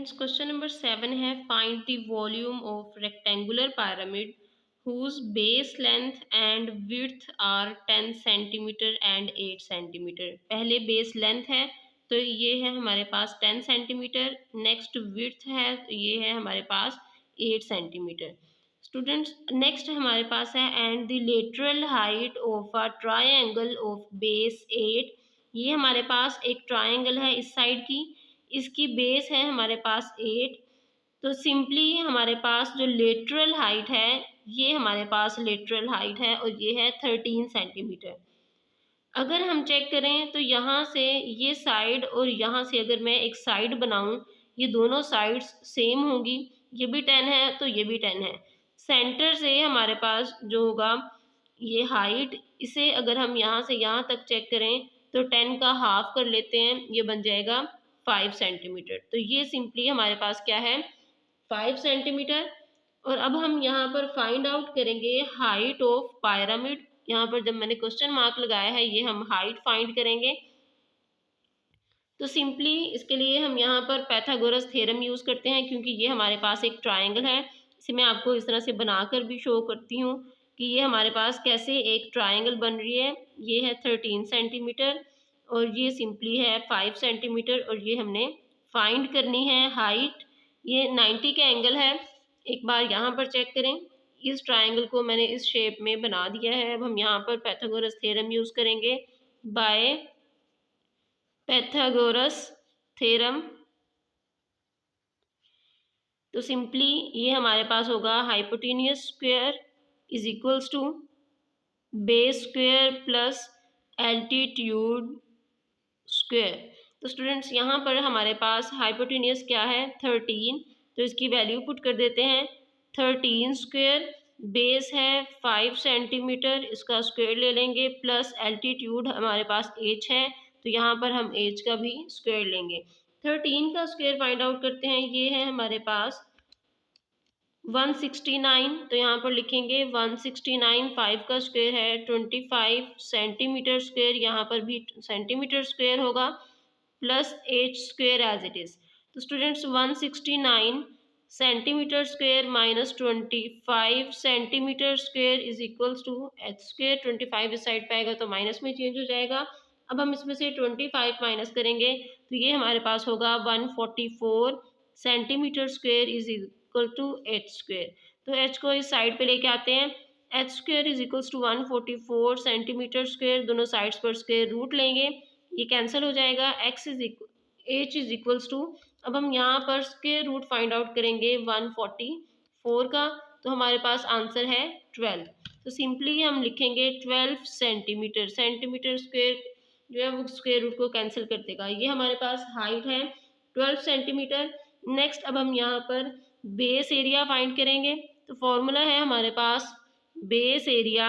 Students question number 7 है find the volume of rectangular pyramid whose base length and width are 10 centimetre and 8 centimetre. पहले base length है तो ये है हमारे पास 10 सेंटीमीटर। नेक्स्ट विड्थ है तो ये है हमारे पास 8 सेंटीमीटर। स्टूडेंट्स नेक्स्ट हमारे पास है and the lateral height of a triangle of base 8। ये हमारे पास एक ट्रायंगल है इस साइड की, इसकी बेस है हमारे पास 8। तो सिंपली हमारे पास जो लेटरल हाइट है ये हमारे पास लेटरल हाइट है और ये है 13 सेंटीमीटर। अगर हम चेक करें तो यहाँ से ये साइड और यहाँ से अगर मैं एक साइड बनाऊँ, ये दोनों साइड्स सेम होंगी। ये भी 10 है तो ये भी 10 है। सेंटर से हमारे पास जो होगा ये हाइट, इसे अगर हम यहाँ से यहाँ तक चेक करें तो 10 का हाफ कर लेते हैं, ये बन जाएगा 5 सेंटीमीटर। तो ये सिंपली हमारे पास क्या है 5 सेंटीमीटर। और अब हम यहाँ पर फाइंड आउट करेंगे हाइट ऑफ पायरामिड। यहाँ पर जब मैंने क्वेश्चन मार्क लगाया है ये हम हाइट फाइंड करेंगे। तो सिंपली इसके लिए हम यहाँ पर पैथागोरस थ्योरम यूज़ करते हैं, क्योंकि ये हमारे पास एक ट्रायंगल है। इसे मैं आपको इस तरह से बनाकर भी शो करती हूँ कि ये हमारे पास कैसे एक ट्रायंगल बन रही है। ये है 13 सेंटीमीटर और ये सिंपली है 5 सेंटीमीटर और ये हमने फाइंड करनी है हाइट। ये 90 का एंगल है। एक बार यहाँ पर चेक करें, इस ट्रायंगल को मैंने इस शेप में बना दिया है। अब हम यहाँ पर पैथागोरस थ्योरम यूज़ करेंगे बाय पैथागोरस थ्योरम। तो सिंपली ये हमारे पास होगा hypotenuse square is equals to base square plus altitude square. तो स्टूडेंट्स यहाँ पर हमारे पास हाइपोटेन्यूस क्या है 13, तो इसकी वैल्यू पुट कर देते हैं 13 स्क्वायर। बेस है 5 सेंटीमीटर, इसका स्क्वायर ले लेंगे प्लस एल्टीट्यूड हमारे पास एच है तो यहाँ पर हम एच का भी स्क्वायर लेंगे। 13 का स्क्वायर फाइंड आउट करते हैं, ये है हमारे पास 169। तो यहाँ पर लिखेंगे 169, 5 का स्क्वायर है 25 सेंटीमीटर स्क्वायर, यहाँ पर भी सेंटीमीटर स्क्वायर होगा plus H square as it is. तो students 169 centimetre square minus 25 centimetre square is equals to H square. 25 इस साइड पे आएगा तो माइनस में चेंज हो जाएगा। अब हम इसमें से 25 माइनस करेंगे तो ये हमारे पास होगा 144 centimetre square is equal to H square. तो एच को इस साइड पे लेके आते हैं, h square is equals to 144 centimetre square. दोनों साइड्स पर स्क्वायर रूट लेंगे, ये कैंसिल हो जाएगा। एच इज इक्वल्स टू, अब हम यहाँ पर स्क्वायर रूट फाइंड आउट करेंगे 144 का, तो हमारे पास आंसर है 12। तो सिंपली हम लिखेंगे 12 सेंटीमीटर। सेंटीमीटर स्क्वायर जो है वो स्क्वायर रूट को कैंसिल कर देगा। ये हमारे पास हाइट है 12 सेंटीमीटर। नेक्स्ट अब हम यहाँ पर बेस एरिया फाइंड करेंगे। तो फॉर्मूला है हमारे पास base area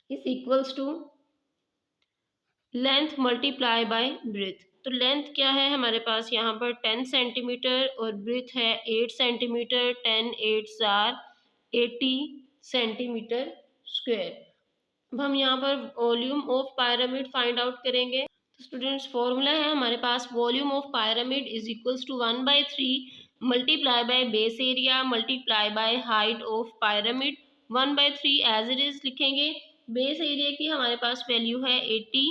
is equals to length multiply by breadth. तो लेंथ क्या है हमारे पास यहाँ पर 10 सेंटीमीटर और ब्रेथ है 8 सेंटीमीटर। 10 8 are 80 centimetre square. अब हम यहाँ पर volume of pyramid find out करेंगे। तो स्टूडेंट्स फॉर्मूला है हमारे पास volume of pyramid is equals to 1/3 multiply by base area multiply by height of pyramid. 1/3 as it is लिखेंगे। बेस एरिया की हमारे पास वैल्यू है 80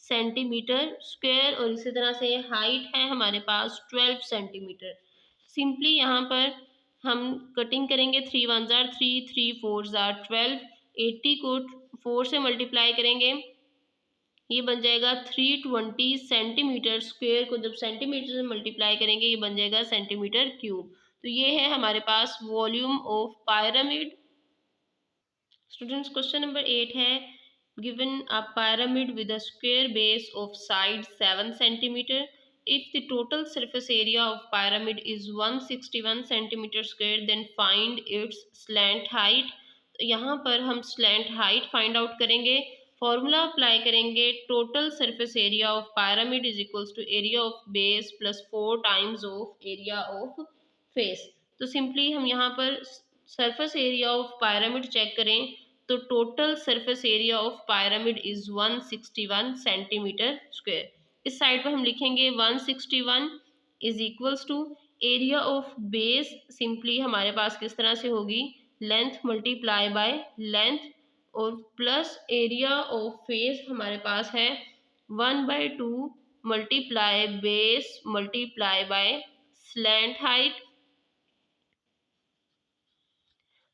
सेंटीमीटर स्क्वायर और इसी तरह से हाइट है हमारे पास 12 सेंटीमीटर। सिंपली यहाँ पर हम कटिंग करेंगे, 3 1 जार 3, 3 4 जार 12। 80 को 4 से मल्टीप्लाई करेंगे, ये बन जाएगा 320 सेंटीमीटर स्क्वायर को जब सेंटीमीटर से मल्टीप्लाई करेंगे ये बन जाएगा सेंटीमीटर क्यूब। तो ये है हमारे पास volume of pyramid. Students question number 8 है given a pyramid with a square base of side 7 centimeter. If the total surface area of pyramid is 161 centimeter square, then find its slant height. तो यहाँ पर हम slant height find out करेंगे। Formula apply करेंगे, total surface area of pyramid is equals to area of base plus 4 times of area of face। तो simply हम यहाँ पर surface area of pyramid check करें तो total surface area of pyramid is 161 centimetre square. इस side पर हम लिखेंगे 161 is equals to area of base, simply हमारे पास किस तरह से होगी, लेंथ मल्टीप्लाई बाय लेंथ, और प्लस एरिया ऑफ फेस हमारे पास है 1/2 multiply base multiply by slant height.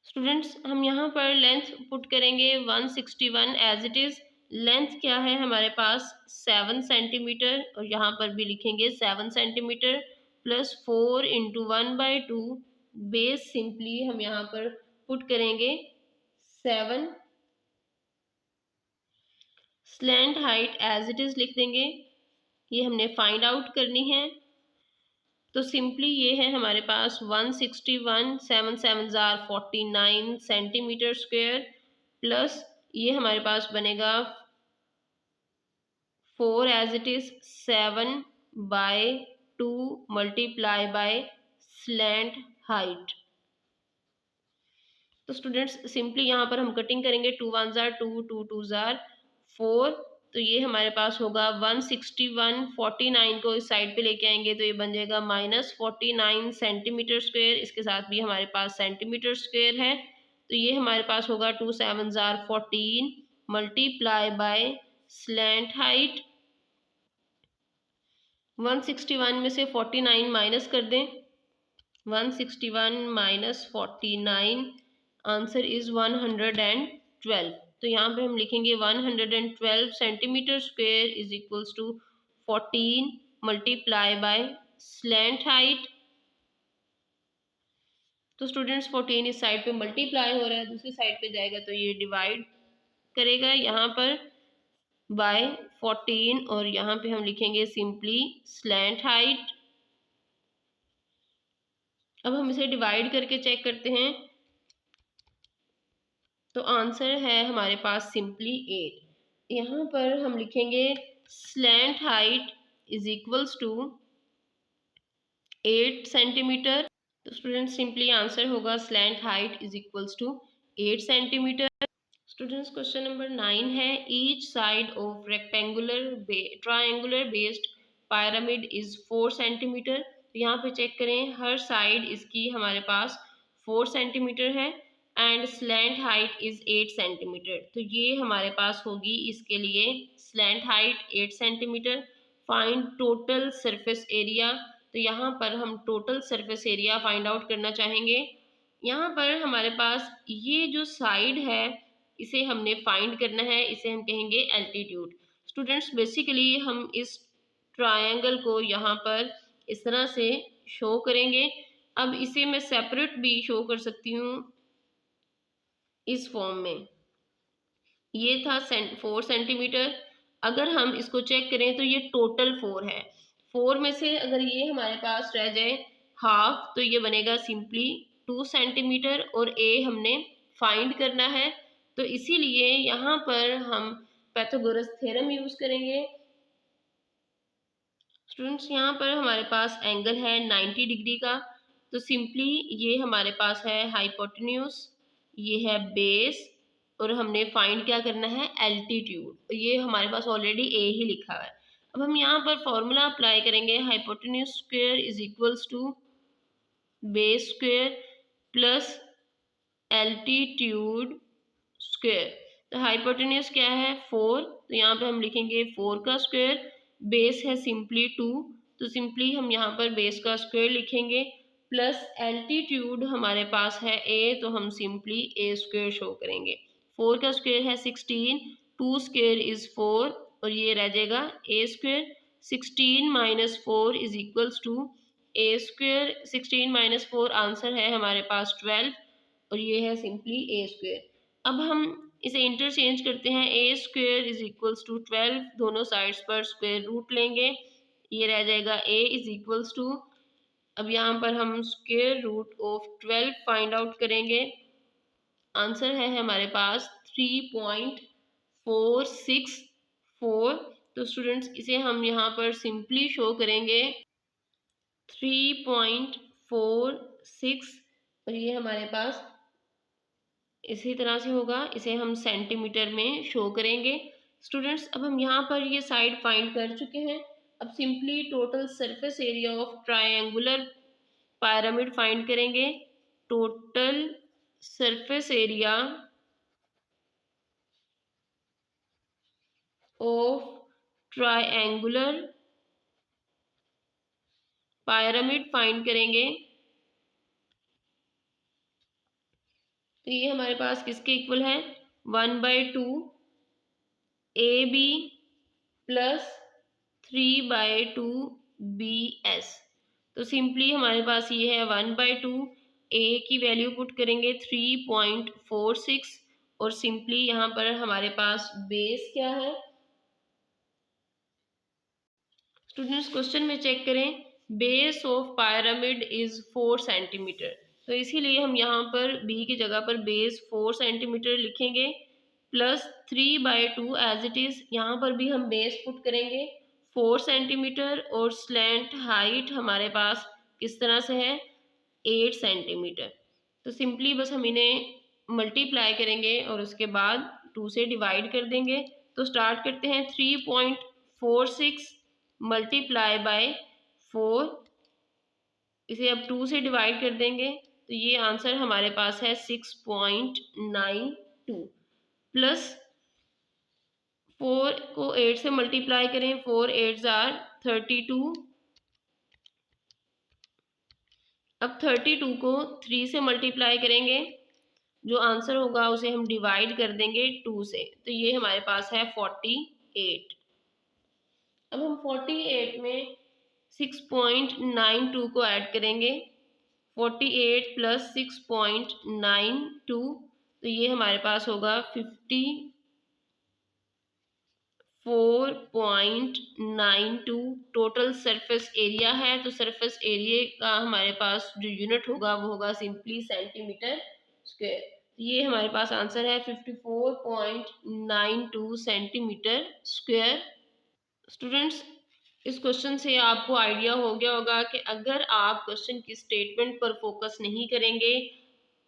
Students हम यहाँ पर लेंथ पुट करेंगे 161 एज इट इज़। लेंथ क्या है हमारे पास 7 सेंटीमीटर, और यहाँ पर भी लिखेंगे 7 centimetre plus 4 into 1/2 base, simply हम यहाँ पर पुट करेंगे 7, slant height as it is लिख देंगे। ये हमने फाइंड आउट करनी है, तो सिंपली ये है हमारे पास 161, 7 7 जार 49 सेंटीमीटर स्क्वेयर, प्लस ये हमारे पास बनेगा 4 as it is 7/2 multiply by slant height. तो स्टूडेंट्स सिंपली यहाँ पर हम कटिंग करेंगे, 2 1 जार 2, 2 2 जार 4, तो ये हमारे पास होगा 161, 49 को इस साइड पे लेके आएंगे तो ये बन जाएगा -49 सेंटीमीटर स्क्वेयर, इसके साथ भी हमारे पास सेंटीमीटर स्क्वेयर है, तो ये हमारे पास होगा 2 7 jar 14 multiply by slant height. 161 में से 49 माइनस कर दें, 161 माइनस 49, आंसर इज 112। तो यहाँ पे हम लिखेंगे 112 centimetre square is equals to 14 multiply by slant height. तो स्टूडेंट्स 14 इस साइड पे मल्टीप्लाई हो रहा है, दूसरी साइड पे जाएगा तो ये डिवाइड करेगा यहाँ पर बाय 14, और यहाँ पे हम लिखेंगे सिंपली स्लैंट हाइट। अब हम इसे डिवाइड करके चेक करते हैं, तो आंसर है हमारे पास सिंपली 8। यहाँ पर हम लिखेंगे slant height is equals to 8 centimetre. तो स्टूडेंट सिंपली आंसर होगा slant height is equals to 8 centimetre. Students question number 9 है, each side of rectangular triangular based pyramid is 4 centimetre. तो यहाँ पे चेक करें, हर साइड इसकी हमारे पास 4 सेंटीमीटर है and slant height is 8 centimetre. तो ये हमारे पास होगी इसके लिए slant height 8 centimetre. Find total surface area, तो यहाँ पर हम total surface area find out करना चाहेंगे। यहाँ पर हमारे पास ये जो साइड है इसे हमने फाइंड करना है, इसे हम कहेंगे एल्टीट्यूड। स्टूडेंट्स बेसिकली हम इस ट्रायंगल को यहाँ पर इस तरह से शो करेंगे। अब इसे मैं सेपरेट भी शो कर सकती हूँ इस फॉर्म में। ये था 4 सेंटीमीटर, अगर हम इसको चेक करें तो ये टोटल 4 है। 4 में से अगर ये हमारे पास रह जाए हाफ, तो ये बनेगा सिंपली 2 सेंटीमीटर, और ए हमने फाइंड करना है, तो इसीलिए यहाँ पर हम पाइथागोरस थ्योरम यूज करेंगे। स्टूडेंट्स यहाँ पर हमारे पास एंगल है 90 डिग्री का, तो सिंपली ये हमारे पास है हाइपोटेन्यूज, ये है बेस, और हमने फाइंड क्या करना है एल्टीट्यूड, ये हमारे पास ऑलरेडी ए ही लिखा हुआ है। अब हम यहाँ पर फॉर्मूला अप्लाई करेंगे, hypotenuse square is equals to base square plus altitude square. तो हाइपोटेन्यूज क्या है 4, तो यहाँ पे हम लिखेंगे 4 का स्क्वायर, बेस है सिंपली 2, तो सिंपली हम यहाँ पर बेस का स्क्वायर लिखेंगे, प्लस एल्टीट्यूड हमारे पास है ए, तो हम सिंपली ए स्क्वायर शो करेंगे। 4 का स्क्वायर है 16, 2 स्क्वायर इज 4, और ये रह जाएगा A square. 16 minus 4 is equals to A square, 16 minus 4 answer है हमारे पास 12, और ये है सिंपली ए स्क्वायर। अब हम इसे इंटरचेंज करते हैं, ए स्क्वायर इज इक्वल्स टू 12, दोनों साइड्स पर स्क्वायर रूट लेंगे, ये रह जाएगा ए इज इक्वल्स टू, अब यहाँ पर हम square root of 12 find out करेंगे, आंसर है हमारे पास 3.464। तो स्टूडेंट्स इसे हम यहाँ पर सिंपली शो करेंगे 3.46, और ये हमारे पास इसी तरह से होगा, इसे हम सेंटीमीटर में शो करेंगे। स्टूडेंट्स अब हम यहाँ पर ये साइड फाइंड कर चुके हैं, अब simply total surface area of triangular pyramid find करेंगे। Total surface area of triangular pyramid find करेंगे। तो ये हमारे पास किसके इक्वल है, 1/2 AB प्लस 3/2 BS। तो सिंपली हमारे पास ये है 1/2, ए की वैल्यू पुट करेंगे 3.46 और सिंपली यहाँ पर हमारे पास बेस क्या है। स्टूडेंट्स क्वेश्चन में चेक करें, base of pyramid is 4 centimetre. तो इसीलिए हम यहाँ पर बी की जगह पर बेस 4 सेंटीमीटर लिखेंगे प्लस 3/2 एज इट इज। यहाँ पर भी हम बेस पुट करेंगे 4 सेंटीमीटर और स्लैंट हाइट हमारे पास किस तरह से है 8 सेंटीमीटर। तो सिंपली बस हम इन्हें मल्टीप्लाई करेंगे और उसके बाद 2 से डिवाइड कर देंगे। तो स्टार्ट करते हैं 3.46 मल्टीप्लाई बाय 4, इसे अब 2 से डिवाइड कर देंगे तो ये आंसर हमारे पास है 6.92 प्लस 4 को 8 से मल्टीप्लाई करें, 4 8 आर 32। अब 32 को 3 से मल्टीप्लाई करेंगे, जो आंसर होगा उसे हम डिवाइड कर देंगे 2 से, तो ये हमारे पास है 48। अब हम 48 में 6.92 को ऐड करेंगे, 48 प्लस 6.92 तो ये हमारे पास होगा 54.92 टोटल सरफेस एरिया है। तो सरफेस एरिया का हमारे पास जो यूनिट होगा वो होगा सिंपली सेंटीमीटर स्क्वायर। ये हमारे पास आंसर है 54.92 सेंटीमीटर स्क्वायर। स्टूडेंट्स इस क्वेश्चन से आपको आइडिया हो गया होगा कि अगर आप क्वेश्चन की स्टेटमेंट पर फोकस नहीं करेंगे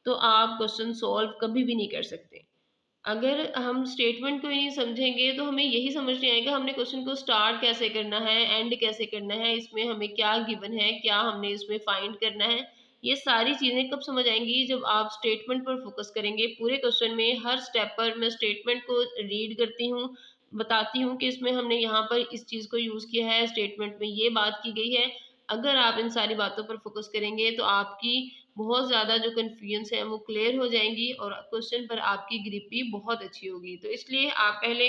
तो आप क्वेश्चन सॉल्व कभी भी नहीं कर सकते। अगर हम स्टेटमेंट को ही नहीं समझेंगे तो हमें यही समझ नहीं आएगा हमने क्वेश्चन को स्टार्ट कैसे करना है, एंड कैसे करना है, इसमें हमें क्या गिवन है, क्या हमने इसमें फाइंड करना है। ये सारी चीज़ें कब समझ आएंगी, जब आप स्टेटमेंट पर फोकस करेंगे। पूरे क्वेश्चन में हर स्टेप पर मैं स्टेटमेंट को रीड करती हूँ, बताती हूँ कि इसमें हमने यहाँ पर इस चीज़ को यूज़ किया है, स्टेटमेंट में ये बात की गई है। अगर आप इन सारी बातों पर फोकस करेंगे तो आपकी बहुत ज़्यादा जो कन्फ्यूजन्स है वो क्लियर हो जाएंगी और क्वेश्चन पर आपकी ग्रिप भी बहुत अच्छी होगी। तो इसलिए आप पहले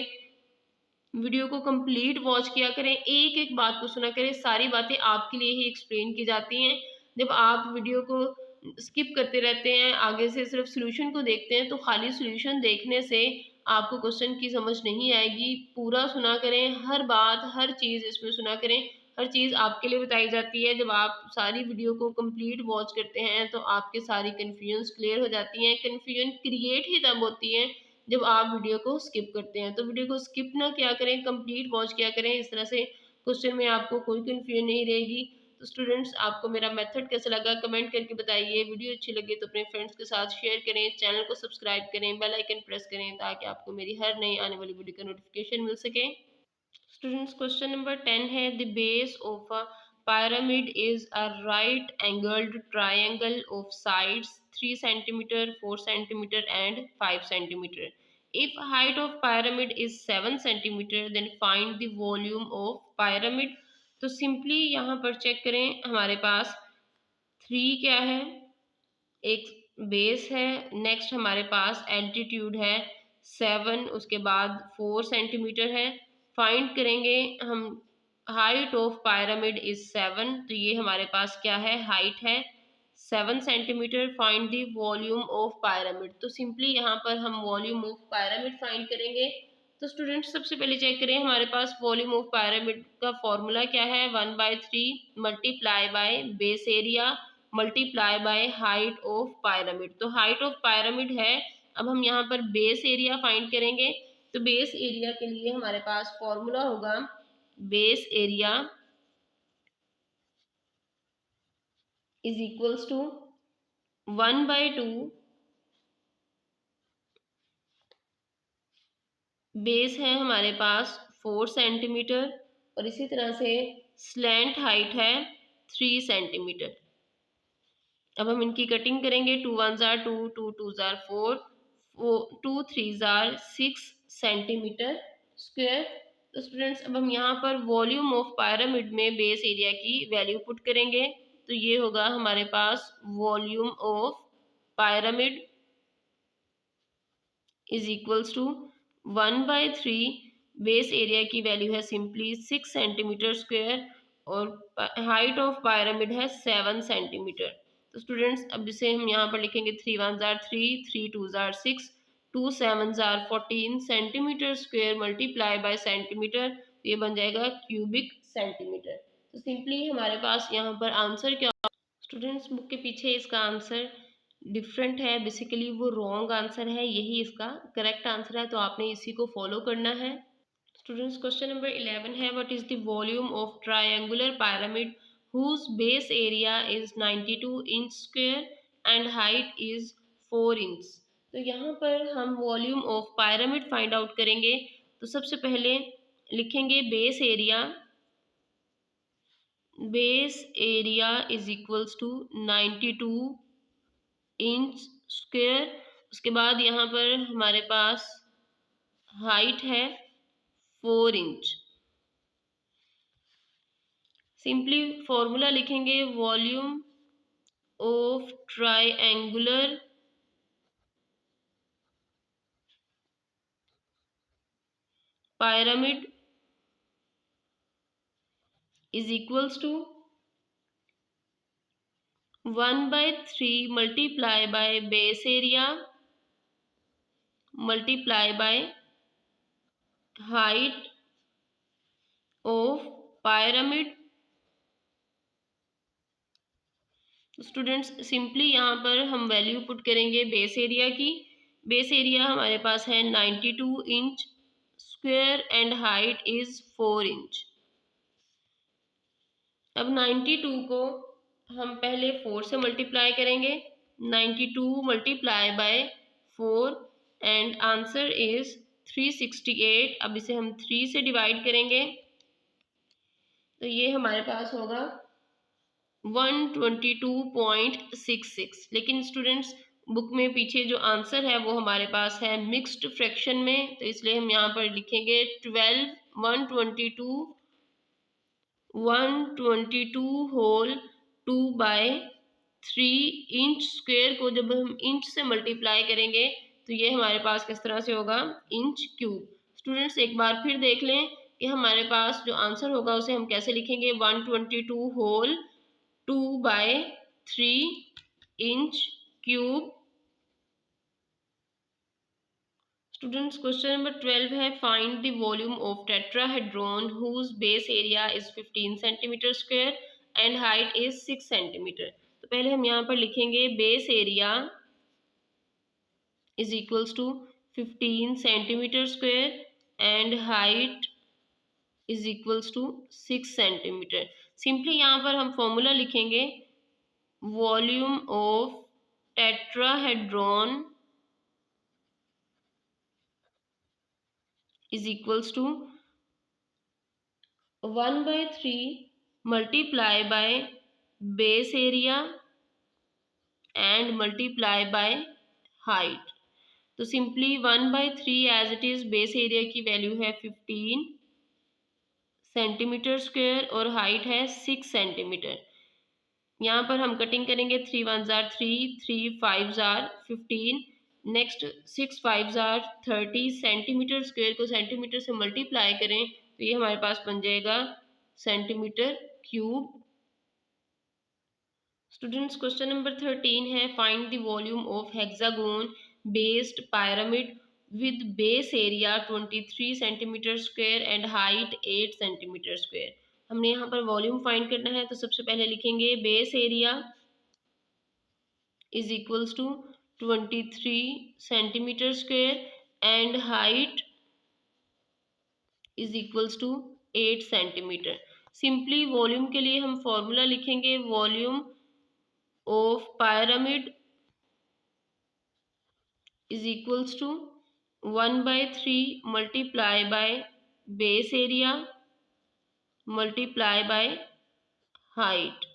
वीडियो को कंप्लीट वॉच किया करें, एक एक बात को सुना करें, सारी बातें आपके लिए ही एक्सप्लेन की जाती हैं। जब आप वीडियो को स्किप करते रहते हैं, आगे से सिर्फ सॉल्यूशन को देखते हैं, तो खाली सॉल्यूशन देखने से आपको क्वेश्चन की समझ नहीं आएगी। पूरा सुना करें, हर बात हर चीज़ इसमें सुना करें, हर चीज़ आपके लिए बताई जाती है। जब आप सारी वीडियो को कंप्लीट वॉच करते हैं तो आपके सारी कन्फ्यूजन्स क्लियर हो जाती हैं। कन्फ्यूजन क्रिएट ही तब होती है जब आप वीडियो को स्किप करते हैं। तो वीडियो को स्किप ना किया करें, कंप्लीट वॉच किया करें, इस तरह से क्वेश्चन में आपको कोई कन्फ्यूजन नहीं रहेगी। तो स्टूडेंट्स आपको मेरा मेथड कैसा लगा कमेंट करके बताइए। वीडियो अच्छी लगे तो अपने फ्रेंड्स के साथ शेयर करें, चैनल को सब्सक्राइब करें, बेल आइकन प्रेस करें ताकि आपको मेरी हर नई आने वाली वीडियो का नोटिफिकेशन मिल सके। स्टूडेंट्स क्वेश्चन नंबर 10 है, the base of a pyramid is a right angled triangle of sides 3 centimeter, 4 centimeter and 5 centimeter. If height of pyramid is 7 centimeter, then find the volume of pyramid. तो simply यहाँ पर check करें, हमारे पास 3 क्या है, एक base है, next हमारे पास एल्टीट्यूड है 7, उसके बाद 4 सेंटीमीटर है। फाइंड करेंगे हम, हाइट ऑफ पिरामिड इज 7, तो ये हमारे पास क्या है, हाइट है 7 centimetre. Find the volume of pyramid, तो सिंपली यहाँ पर हम वॉल्यूम ऑफ पिरामिड फाइंड करेंगे। तो स्टूडेंट्स सबसे पहले चेक करें, हमारे पास वॉल्यूम ऑफ पिरामिड का फॉर्मूला क्या है, 1/3 multiply by base area multiply by height of pyramid. तो हाइट ऑफ पिरामिड है, अब हम यहाँ पर बेस एरिया फाइंड करेंगे। तो बेस एरिया के लिए हमारे पास फॉर्मूला होगा, base area is equals to 1/2 base है हमारे पास 4 सेंटीमीटर और इसी तरह से स्लैंट हाइट है 3 सेंटीमीटर। अब हम इनकी कटिंग करेंगे। 2 1 जार 2, 2 2 जार 4, 2 3 जार 6 सेंटीमीटर स्क्वायर। तो स्टूडेंट्स अब हम यहाँ पर वॉल्यूम ऑफ पिरामिड में बेस एरिया की वैल्यू पुट करेंगे। तो ये होगा हमारे पास volume of pyramid is equals to 1/3 base area की वैल्यू है सिंपली 6 सेंटीमीटर स्क्वायर और हाइट ऑफ पिरामिड है 7 सेंटीमीटर। तो स्टूडेंट्स अब इसे हम यहाँ पर लिखेंगे 3 1 jar 3, 3 2 jar 6, 2 7 jar 14 centimetre square multiply by centimetre. ये बन जाएगा क्यूबिक सेंटीमीटर। तो सिंपली हमारे पास यहाँ पर आंसर क्या स्टूडेंट्स, बुक के पीछे इसका आंसर डिफरेंट है। बेसिकली वो रॉन्ग आंसर है, यही इसका करेक्ट आंसर है, तो आपने इसी को फॉलो करना है। स्टूडेंट्स क्वेश्चन नंबर 11 है what is the volume of triangular pyramid whose base area is 92 inch square and height is 4 inch. तो यहाँ पर हम volume of pyramid find out करेंगे। तो सबसे पहले लिखेंगे base area is equals to 92 inch square. उसके बाद यहाँ पर हमारे पास हाइट है 4 इंच। सिंपली फॉर्मूला लिखेंगे volume of triangular pyramid is equals to 1/3 multiply by base area multiply by height of pyramid। Students simply यहाँ पर हम वैल्यू पुट करेंगे बेस एरिया की। बेस एरिया हमारे पास है 92 inch square and height is 4 inch. अब 92 को हम पहले 4 से मल्टीप्लाई करेंगे। 92 multiply by 4 and answer is 368। अब इसे हम 3 से डिवाइड करेंगे तो ये हमारे पास होगा 122.66। लेकिन स्टूडेंट्स बुक में पीछे जो आंसर है वो हमारे पास है मिक्स्ड फ्रैक्शन में, तो इसलिए हम यहाँ पर लिखेंगे 122 होल 2/3 इंच स्क्वायर को जब हम इंच से मल्टीप्लाई करेंगे तो ये हमारे पास किस तरह से होगा इंच क्यूब। स्टूडेंट्स एक बार फिर देख लें कि हमारे पास जो आंसर होगा उसे हम कैसे लिखेंगे 122 whole 2/3 inch cube. Students question number 12 है find the volume of tetrahedron whose base area is 15 centimetre square and height is 6 centimetre. तो पहले हम यहाँ पर लिखेंगे base area is equals to 15 centimetre square and height is equals to 6 centimetre. Simply यहाँ पर हम फॉर्मूला लिखेंगे volume of tetrahedron is equals to 1/3 multiply by base area and multiply by height। तो simply 1/3 as it is base area की value है 15 centimetre square और height है 6 centimetre. यहाँ पर हम कटिंग करेंगे 3 1 jar 3, 3 5 jar 15, next 6 5 jar 30 centimetre square को सेंटीमीटर से मल्टीप्लाई करें तो ये हमारे पास बन जाएगा centimetre cube. Students question number 13 है find the volume of hexagon based pyramid with base area 23 centimetre square and height 8 centimetre square. हमने यहाँ पर वॉल्यूम फाइंड करना है तो सबसे पहले लिखेंगे base area is equals to 23 centimetre square and height is equals to 8 centimetre. Simply volume के लिए हम फॉर्मूला लिखेंगे volume of pyramid is equals to 1/3 multiply by base area multiply by height.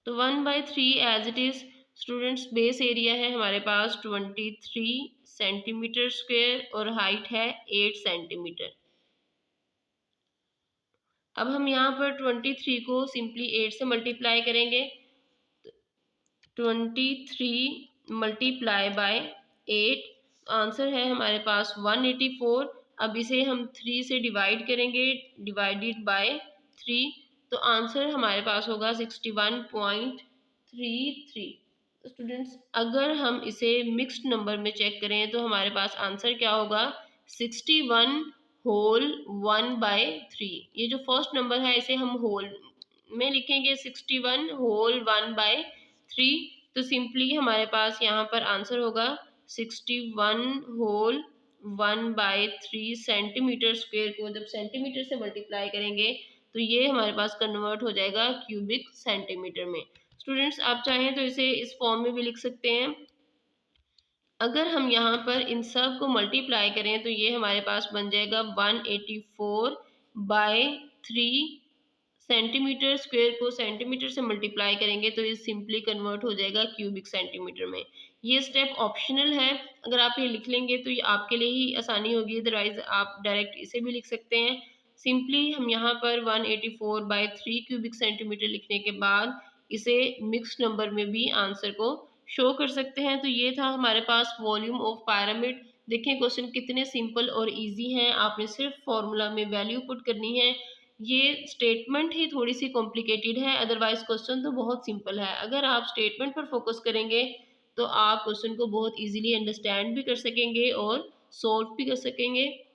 तो 1/3 as it is students base area है हमारे पास 23 centimetre square और height है 8 सेंटीमीटर। अब हम यहाँ पर 23 को सिंपली 8 से मल्टीप्लाई करेंगे। 23 मल्टीप्लाई बाय 8, आंसर है हमारे पास 184। अब इसे हम 3 से डिवाइड करेंगे, डिवाइडेड बाय 3, तो आंसर हमारे पास होगा 61.33। स्टूडेंट्स अगर हम इसे मिक्स्ड नंबर में चेक करें तो हमारे पास आंसर क्या होगा, 61 होल 1/3। ये जो फर्स्ट नंबर है इसे हम होल में लिखेंगे, 61 होल 1/3। तो सिंपली हमारे पास यहाँ पर आंसर होगा 61 होल 1/3 सेंटीमीटर स्क्वेयर को जब सेंटीमीटर से मल्टीप्लाई करेंगे तो ये हमारे पास कन्वर्ट हो जाएगा क्यूबिक सेंटीमीटर में। स्टूडेंट्स आप चाहें तो इसे इस फॉर्म में भी लिख सकते हैं। अगर हम यहाँ पर इन सब को मल्टीप्लाई करें तो ये हमारे पास बन जाएगा 184/3। सेंटीमीटर स्क्वेयर को सेंटीमीटर से मल्टीप्लाई करेंगे तो ये सिंपली कन्वर्ट हो जाएगा क्यूबिक सेंटीमीटर में। ये स्टेप ऑप्शनल है, अगर आप ये लिख लेंगे तो ये आपके लिए ही आसानी होगी, अदरवाइज आप डायरेक्ट इसे भी लिख सकते हैं। सिंपली हम यहाँ पर 184/3 क्यूबिक सेंटीमीटर लिखने के बाद इसे मिक्स नंबर में भी आंसर को शो कर सकते हैं। तो ये था हमारे पास वॉल्यूम ऑफ पिरामिड। देखें क्वेश्चन कितने सिंपल और इजी हैं, आपने सिर्फ फॉर्मूला में वैल्यू पुट करनी है। ये स्टेटमेंट ही थोड़ी सी कॉम्प्लिकेटेड है, अदरवाइज क्वेश्चन तो बहुत सिंपल है। अगर आप स्टेटमेंट पर फोकस करेंगे तो आप क्वेश्चन को बहुत इजीली अंडरस्टैंड भी कर सकेंगे और सॉल्व भी कर सकेंगे।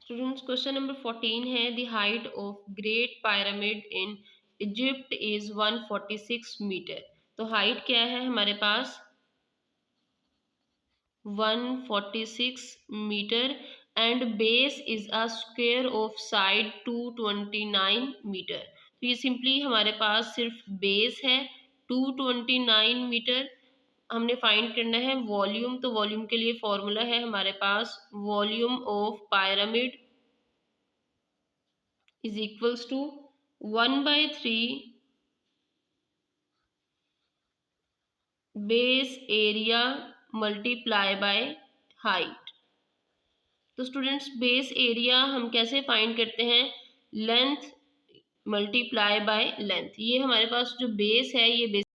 स्टूडेंट्स क्वेश्चन नंबर 14 है, the height of great pyramid in Egypt is 146 metre. तो हाइट क्या है हमारे पास 146 metre and base is a square of side 229 metre. तो ये सिंपली हमारे पास सिर्फ बेस है 229 मीटर। हमने फाइंड करना है वॉल्यूम, तो वॉल्यूम के लिए फॉर्मूला है हमारे पास volume of pyramid is equals to 1/3 base area multiply by height. तो स्टूडेंट्स बेस एरिया हम कैसे फाइंड करते हैं, लेंथ मल्टीप्लाई बाय लेंथ। ये हमारे पास जो बेस है ये बेस